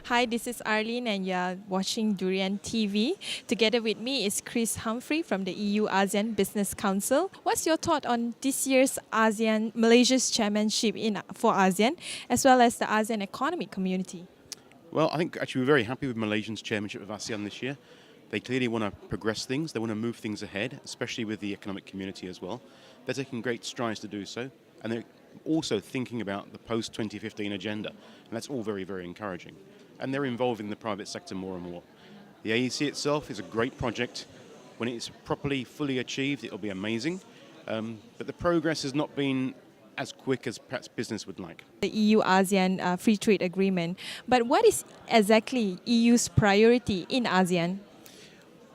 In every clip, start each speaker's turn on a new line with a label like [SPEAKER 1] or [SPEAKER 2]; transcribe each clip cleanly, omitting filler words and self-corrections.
[SPEAKER 1] Hi, this is Arlene, and you're watching Durian TV. Together with me is Humphrey from the EU-ASEAN Business Council. What's your thought on this year's ASEAN Malaysia's chairmanship for ASEAN, as well as the ASEAN Economic Community?
[SPEAKER 2] Well, I think actually we're very happy with Malaysia's chairmanship of ASEAN this year. They clearly want to progress things, they want to move things ahead, especially with the economic community as well. They're taking great strides to do so, and they're also thinking about the post-2015 agenda, and that's all very, very encouraging. And they're involving the private sector more and more. The AEC itself is a great project. When it's properly, fully achieved, it'll be amazing. But the progress has not been as quick as perhaps business would like.
[SPEAKER 1] The EU-ASEAN Free Trade Agreement. But what is exactly EU's priority in ASEAN?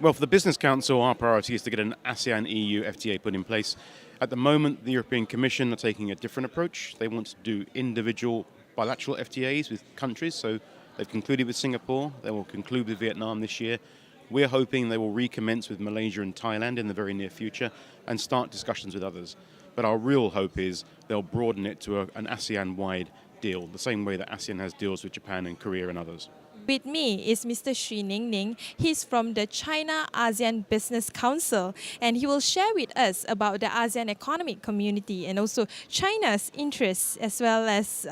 [SPEAKER 2] Well, for the Business Council, our priority is to get an ASEAN-EU FTA put in place. At the moment, the European Commission are taking a different approach. They want to do individual bilateral FTAs with countries. So they've concluded with Singapore. They will conclude with Vietnam this year. We're hoping they will recommence with Malaysia and Thailand in the very near future and start discussions with others. But our real hope is they'll broaden it to an ASEAN-wide deal, the same way that ASEAN has deals with Japan and Korea and others.
[SPEAKER 1] With me is Mr. Ningning. He's from the China-ASEAN Business Council, and he will share with us about the ASEAN Economic Community and also China's interests, as well as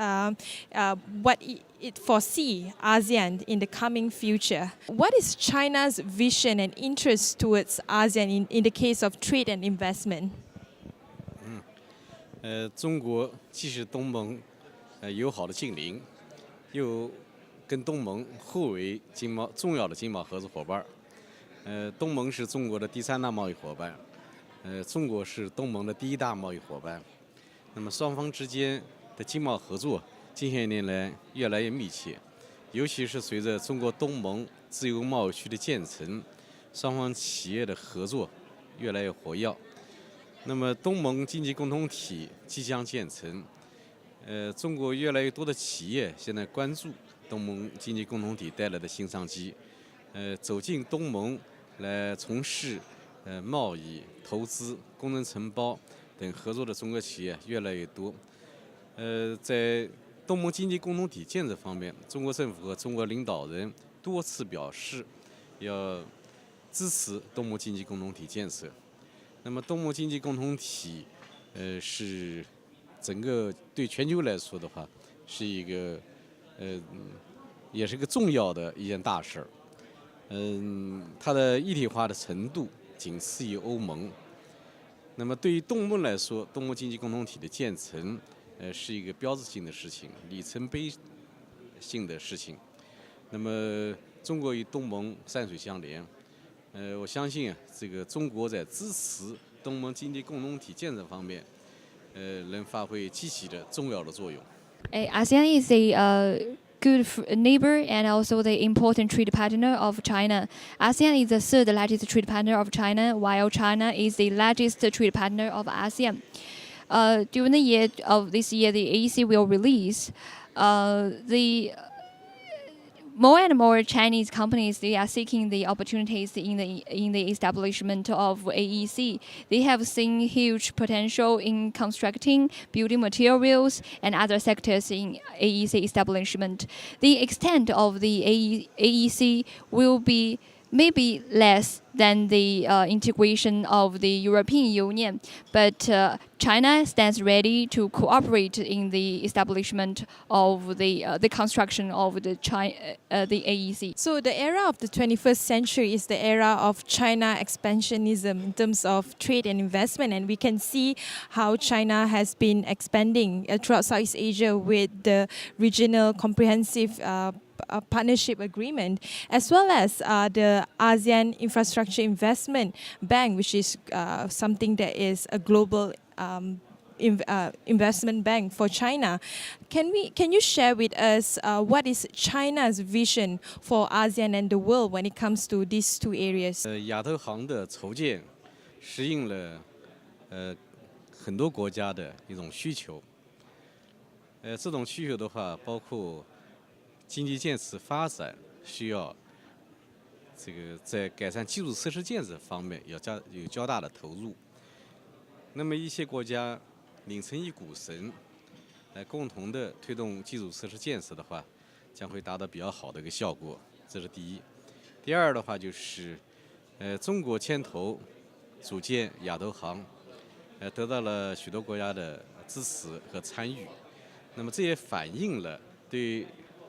[SPEAKER 1] what it foresees ASEAN in the coming future. What is China's vision and interest towards ASEAN in the case of trade and investment?
[SPEAKER 3] 中国既是东盟友好的近邻，又跟东盟互为重要的经贸合作伙伴。东盟是中国的第3大贸易伙伴，中国是东盟的第1大贸易伙伴。那么双方之间的经贸合作近些年来越来越密切，尤其是随着中国东盟自由贸易区的建成，双方企业的合作越来越活跃。那么东盟经济共同体即将建成，中国越来越多的企业现在关注东盟经济共同体带来的新商机，走进东盟来从事贸易、投资、工程承包等合作的中国企业越来越多。在东盟经济共同体建设方面，中国政府和中国领导人多次表示要支持东盟经济共同体建设。那么东盟经济共同体，是整个对全球来说的话，是一个也是个重要的一件大事儿。它的一体化的程度仅次于欧盟。那么对于东盟来说，东盟经济共同体的建成，是一个标志性的事情，里程碑性的事情。那么中国与东盟山水相连，我相信这个中国在支持东盟经济共同体建设方面，能发挥积极的重要的作用。
[SPEAKER 4] ASEAN is a good neighbor and also the important trade partner of China. ASEAN is the third largest trade partner of China, while China is the largest trade partner of ASEAN. During the year of this year, the AEC will release the more and more Chinese companies, they are seeking the opportunities in the establishment of AEC. They have seen huge potential in constructing, building materials, and other sectors in AEC establishment. The extent of the AEC will be maybe less than the integration of the European Union, but China stands ready to cooperate in the establishment of the construction of the AEC.
[SPEAKER 1] So the era of the 21st century is the era of China expansionism in terms of trade and investment, and we can see how China has been expanding throughout Southeast Asia with the regional comprehensive partnership agreement, as well as the ASEAN Infrastructure Investment Bank, which is something that is a global investment bank for China. Can you share with us what is China's vision for ASEAN and the world when it comes to these two areas?
[SPEAKER 3] 亚投行的筹建适应了很多国家的一种需求。这种需求的话，包括经济建设发展需要这个在改善基础设施建设方面有较大的投入。那么一些国家拧成一股绳，来共同的推动基础设施建设的话，将会达到比较好的一个效果，这是第一。第二的话就是，中国牵头组建亚投行，得到了许多国家的支持和参与。那么这也反映了对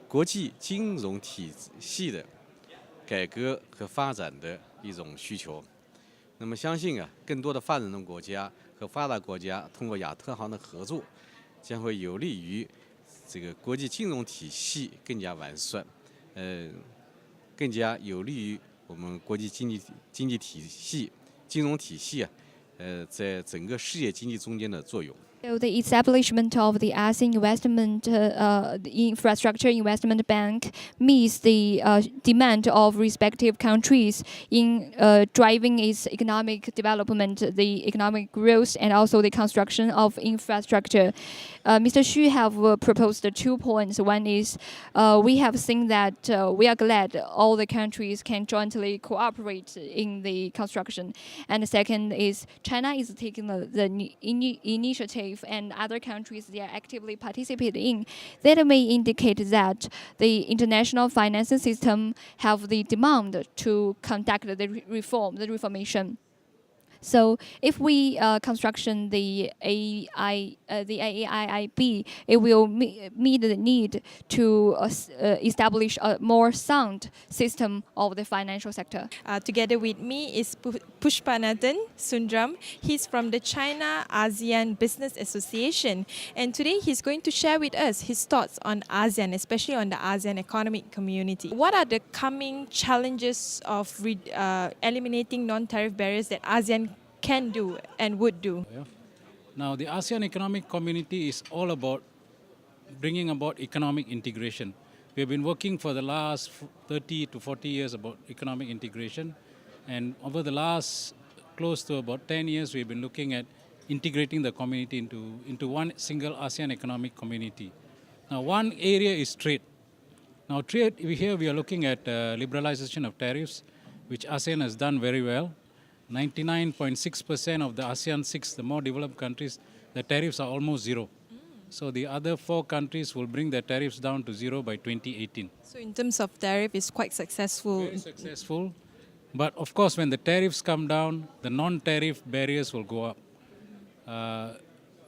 [SPEAKER 3] 国际金融体系的改革和发展的一种需求。那么相信更多的发展中国家和发达国家通过亚投行的合作，将会有利于这个国际金融体系更加完善，更加有利于我们国际经济体系、金融体系在整个世界经济中间的作用。
[SPEAKER 4] So the establishment of the ASEAN Infrastructure Investment Bank meets the demand of respective countries in driving its economic development, the economic growth, and also the construction of infrastructure. Mr. Xu have proposed 2 points. One is we have seen that we are glad all the countries can jointly cooperate in the construction. And the second is China is taking the initiative and other countries they are actively participating in. That may indicate that the international financing system have the demand to conduct the reformation. So if we construction the AIIB, it will meet the need to establish a more sound system of the financial sector.
[SPEAKER 1] Together with me is Pushpanathan Sundram. He's from the China-ASEAN Business Association. And today he's going to share with us his thoughts on ASEAN, especially on the ASEAN economic community. What are the coming challenges of eliminating non-tariff barriers that ASEAN can do and would do?
[SPEAKER 5] Now, the ASEAN Economic Community is all about bringing about economic integration. We have been working for the last 30 to 40 years about economic integration, and over the last close to about 10 years, we've been looking at integrating the community into one single ASEAN Economic Community. Now, one area is trade. Now, trade, here we are looking at liberalization of tariffs, which ASEAN has done very well. 99.6% of the ASEAN 6, the more developed countries, the tariffs are almost zero. So the other 4 countries will bring their tariffs down to zero by 2018.
[SPEAKER 1] So in terms of tariff, it's quite successful.
[SPEAKER 5] Very successful. But of course, when the tariffs come down, the non-tariff barriers will go up.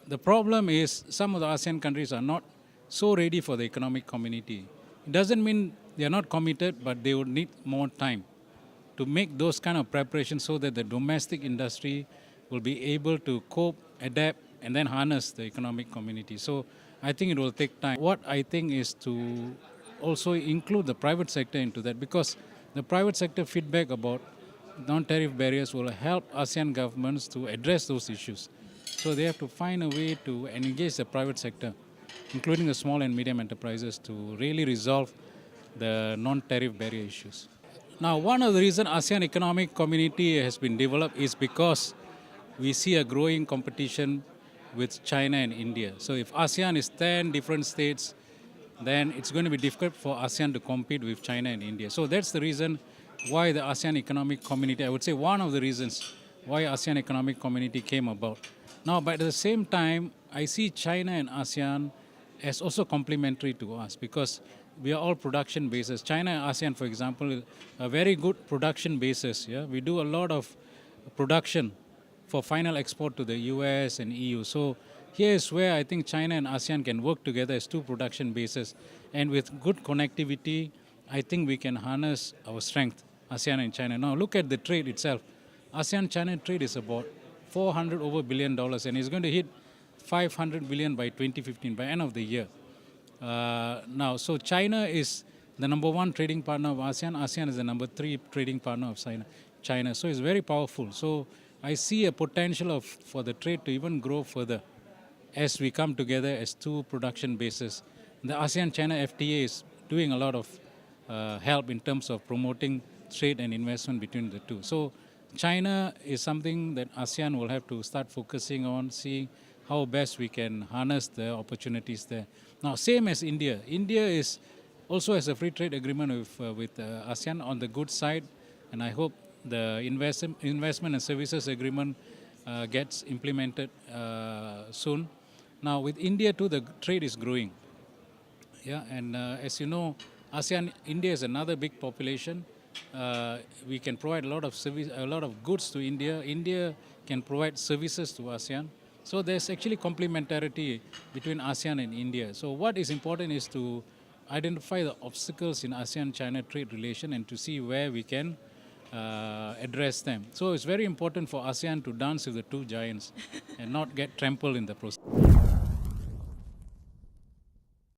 [SPEAKER 5] The problem is some of the ASEAN countries are not so ready for the economic community. It doesn't mean they are not committed, but they would need more time to make those kind of preparations so that the domestic industry will be able to cope, adapt, and then harness the economic community. So I think it will take time. What I think is to also include the private sector into that, because the private sector feedback about non-tariff barriers will help ASEAN governments to address those issues. So they have to find a way to engage the private sector, including the small and medium enterprises, to really resolve the non-tariff barrier issues. Now, one of the reasons ASEAN Economic Community has been developed is because we see a growing competition with China and India. So if ASEAN is 10 different states, then it's going to be difficult for ASEAN to compete with China and India. So that's the reason why the ASEAN Economic Community, I would say one of the reasons why ASEAN Economic Community came about. Now, but at the same time, I see China and ASEAN as also complementary to us, because we are all production bases. China and ASEAN, for example, a very good production basis. Yeah? We do a lot of production for final export to the US and EU. So here is where I think China and ASEAN can work together as 2 production bases. And with good connectivity, I think we can harness our strength, ASEAN and China. Now look at the trade itself. ASEAN-China trade is about $400 billion, and it's going to hit 500 billion by 2015, by end of the year. Now, so China is the number 1 trading partner of ASEAN. ASEAN is the number 3 trading partner of China. So it's very powerful. So I see a potential for the trade to even grow further as we come together as 2 production bases. The ASEAN-China FTA is doing a lot of help in terms of promoting trade and investment between the 2. So China is something that ASEAN will have to start focusing on, seeing how best we can harness the opportunities there. Now, same as India. India is also has a free trade agreement with ASEAN on the goods side, and I hope the investment and services agreement gets implemented soon. Now, with India too, the trade is growing. Yeah, and as you know, ASEAN, India is another big population. We can provide a lot of service, a lot of goods to India. India can provide services to ASEAN. So there's actually complementarity between ASEAN and India. So what is important is to identify the obstacles in ASEAN-China trade relation and to see where we can address them. So it's very important for ASEAN to dance with the two giants and not get trampled in the process.